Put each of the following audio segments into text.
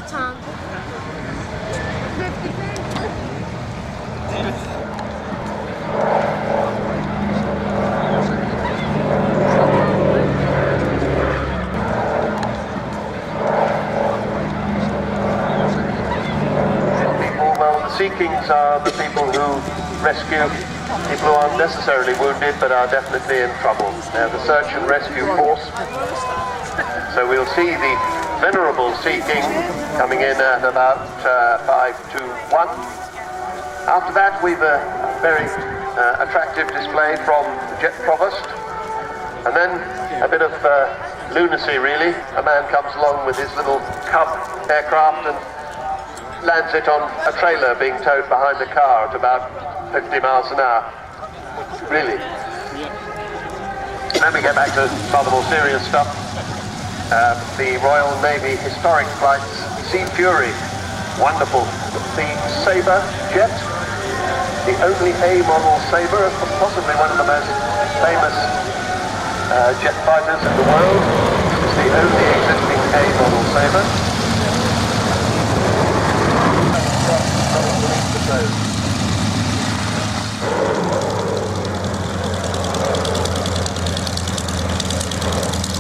Tom. Sea Kings are the people who rescue people who aren't necessarily wounded but are definitely in trouble. They're the search and rescue force. So we'll see the venerable Sea King coming in at about 5 to 1. After that we've a very attractive display from the Jet Provost. And then a bit of lunacy really. A man comes along with his little Cub aircraft and lands it on a trailer being towed behind a car at about 50 miles an hour. Really. Then we get back to rather more serious stuff. The Royal Navy historic flights, Sea Fury, wonderful. The Sabre jet, the only A model Sabre, possibly one of the most famous jet fighters in the world. It's the only existing A model Sabre.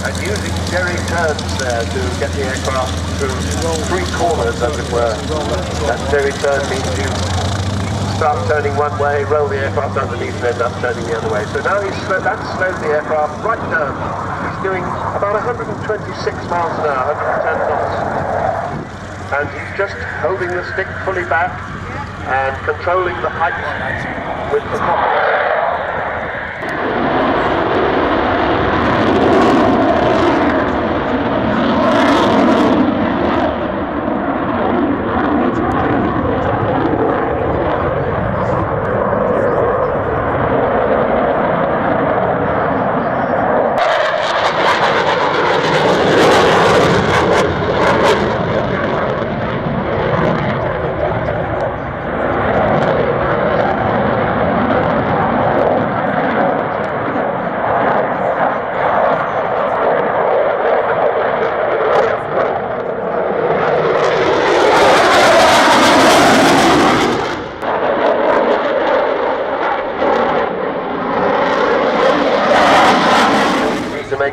And using jerry turns there to get the aircraft through 3 corners, as it were. That jerry turn means you start turning one way, roll the aircraft underneath and end up turning the other way. So now that's slowed the aircraft right down. He's doing about 126 miles an hour, 110 knots. And he's just holding the stick fully back and controlling the height with the throttle.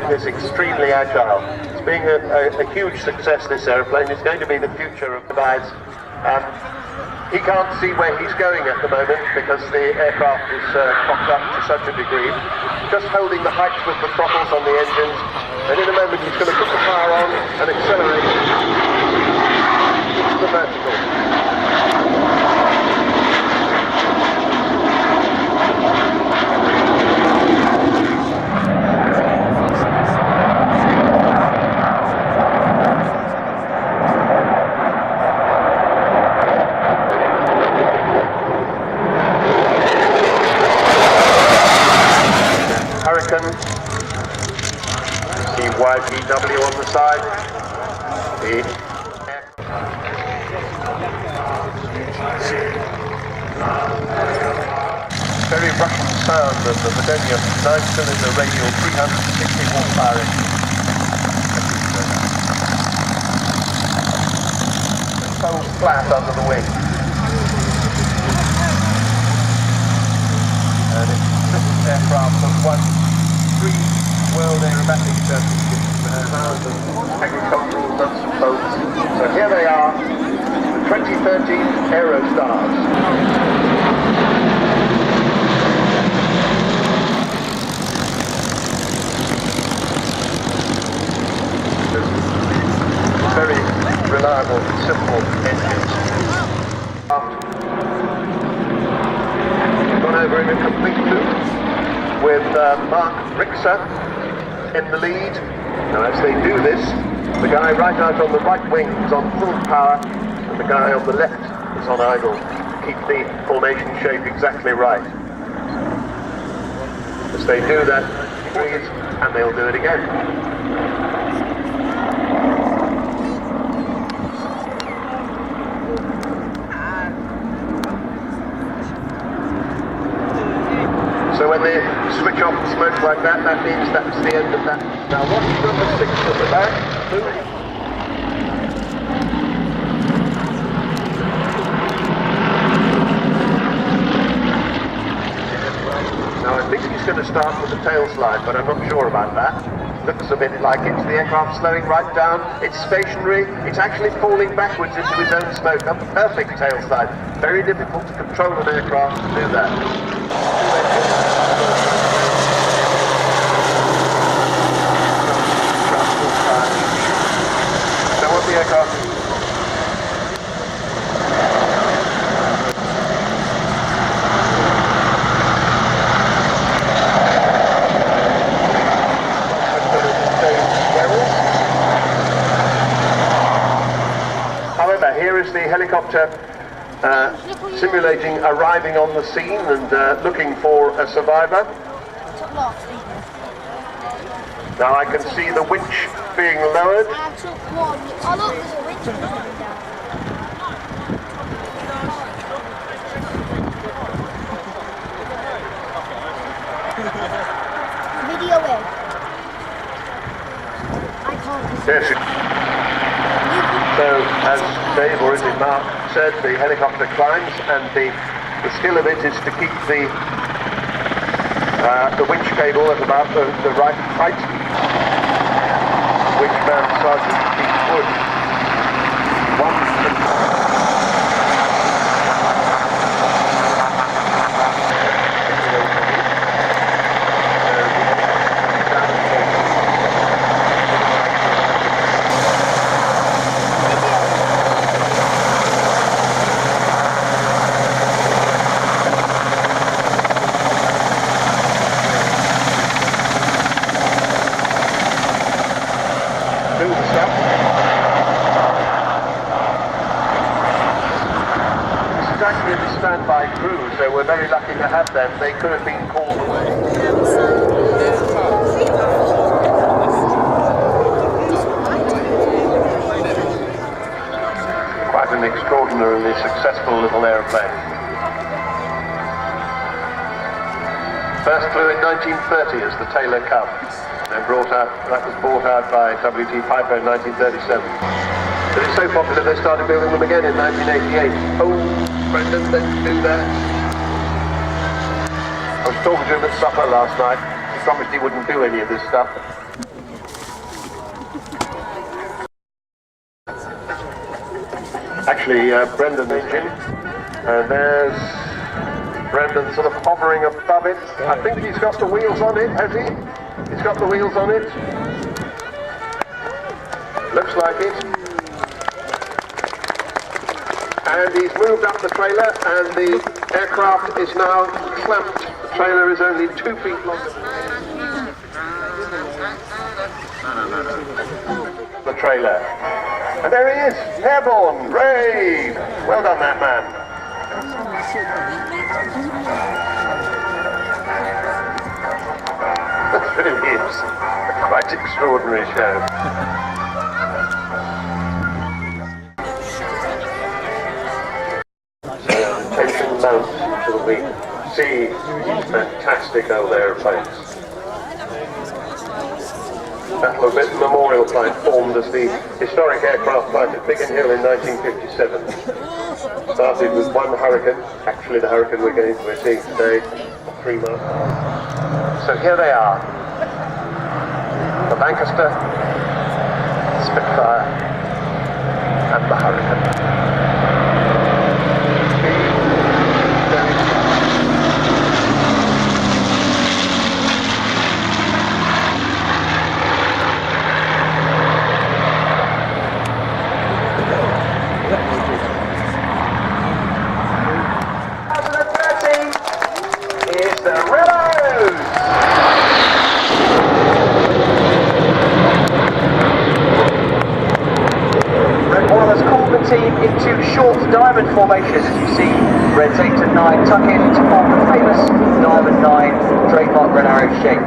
This extremely agile. It's being a huge success, this aeroplane. It's going to be the future of the guys. He can't see where he's going at the moment because the aircraft is cocked up to such a degree. Just holding the heights with the throttles on the engines, and in a moment he's going to put the power on and accelerate into the vertical. YPW on the side. Very Russian sound of the Millennium 9-cylinder radial 360 horsepower engine. It folds flat under the wing. And it's this aircraft that won 3 World Aerobatic Championships, agricultural nuts and bolts. So here they are, the 2013 Aerostars. Very reliable, simple engines. We've gone over in a complete loop with Mark Rixa in the lead. Now as they do this, the guy right out on the right wing is on full power and the guy on the left is on idle to keep the formation shape exactly right. As they do that, please, and they'll do it again. So when they switch off the smoke like that, that means that's the end of that. Now watch number 6 at the back. going to start with the tail slide, but I'm not sure about that. Looks a bit like it. The aircraft slowing right down. It's stationary. It's actually falling backwards into its own smoke. A perfect tail slide. Very difficult to control an aircraft to do that. So what the aircraft is. However, here is the helicopter simulating arriving on the scene and looking for a survivor. Now I can see the winch being lowered. Video in. I can't. Yes. So, as Dave, or is it Mark, said, the helicopter climbs, and the skill of it is to keep the winch cable at about the right height, which man Sergeant Keith Wood. Actually the standby crew, so we're very lucky to have them. They could have been called away. Quite an extraordinarily successful little aeroplane. First flew in 1930 as the Taylor Cub. Then that was brought out by W.T. Piper in 1937. But it's so popular they started building them again in 1988. Oh, Brendan, don't do that. I was talking to him at supper last night. He promised he wouldn't do any of this stuff. Actually, Brendan engine. And there's Brendan sort of hovering above it. I think he's got the wheels on it, has he? He's got the wheels on it. Looks like it. And he's moved up the trailer, and the aircraft is now clamped. The trailer is only 2 feet long. The trailer. And there he is, airborne, Ray! Well done, that man. That really is a quite extraordinary show. Mount till we see these fantastic old aeroplanes. Battle of Britain Memorial Flight formed as the historic aircraft flight at Biggin Hill in 1957. Started with one Hurricane, actually the Hurricane we're seeing today, 3 months. So here they are, the Lancaster, Spitfire, and the Hurricane. Team into short diamond formation, as you see reds 8 and 9 tuck in to form the famous diamond 9 trademark Red Arrow shape.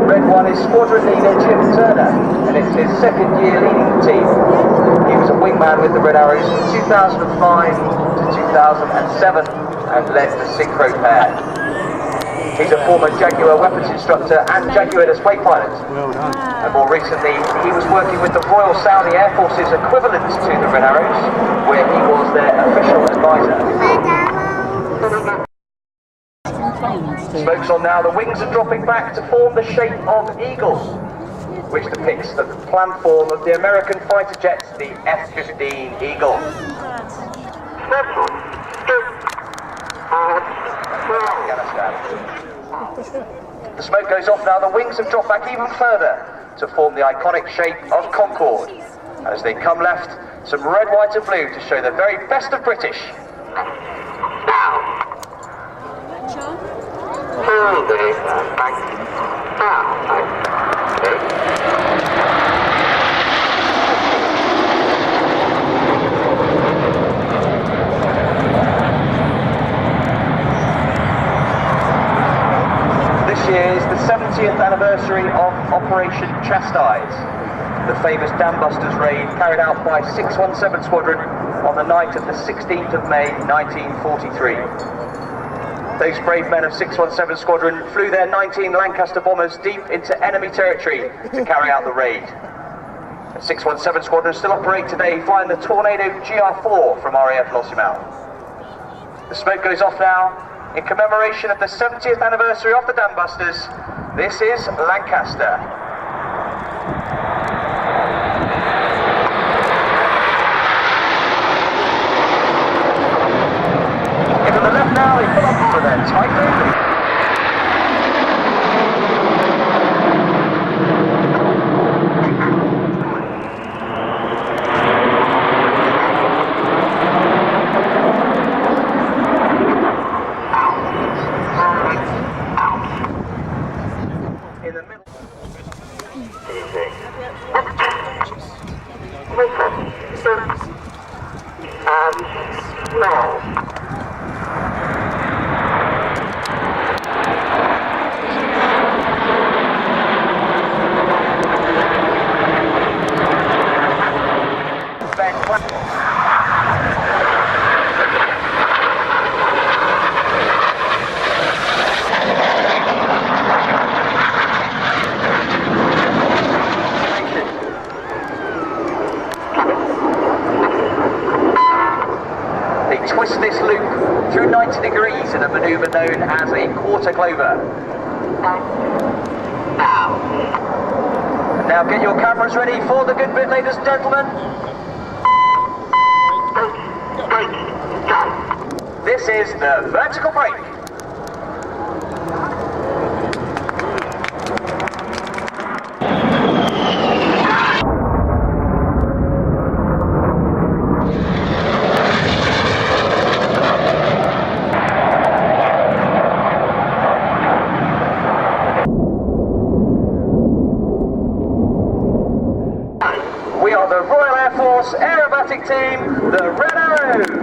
Red 1 is squadron leader Jim Turner, and it's his 2nd year leading the team. He was a wingman with the Red Arrows from 2005 to 2007 and led the synchro pair. He's a former Jaguar weapons instructor and Jaguar wake pilot. Well done. And more recently, he was working with the Royal Saudi Air Force's equivalent to the Red Arrows, where he was their official advisor. Smoke's on now, the wings are dropping back to form the shape of eagle, which depicts the planned form of the American fighter jets, the F-15 Eagle. The smoke goes off now, the wings have dropped back even further to form the iconic shape of Concorde. And as they come left, some red, white and blue to show the very best of British. This year is the 70th anniversary of Operation Chastise, the famous Dam Busters raid carried out by 617 Squadron on the night of the 16th of May 1943. Those brave men of 617 Squadron flew their 19 Lancaster bombers deep into enemy territory to carry out the raid. The 617 Squadron still operate today, flying the Tornado GR4 from RAF Lossiemouth. The smoke goes off now in commemoration of the 70th anniversary of the Dam Busters. This is Lancaster. To the left now, they pull up for their Typhoon. In the middle. Twist this loop through 90 degrees in a manoeuvre known as a quarter clover. And now get your cameras ready for the good bit, ladies and gentlemen. This is the vertical brake. We are the Royal Air Force Aerobatic Team, the Red Arrows.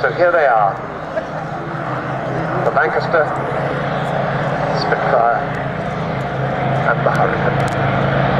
So here they are, the Lancaster, Spitfire and the Hurricane.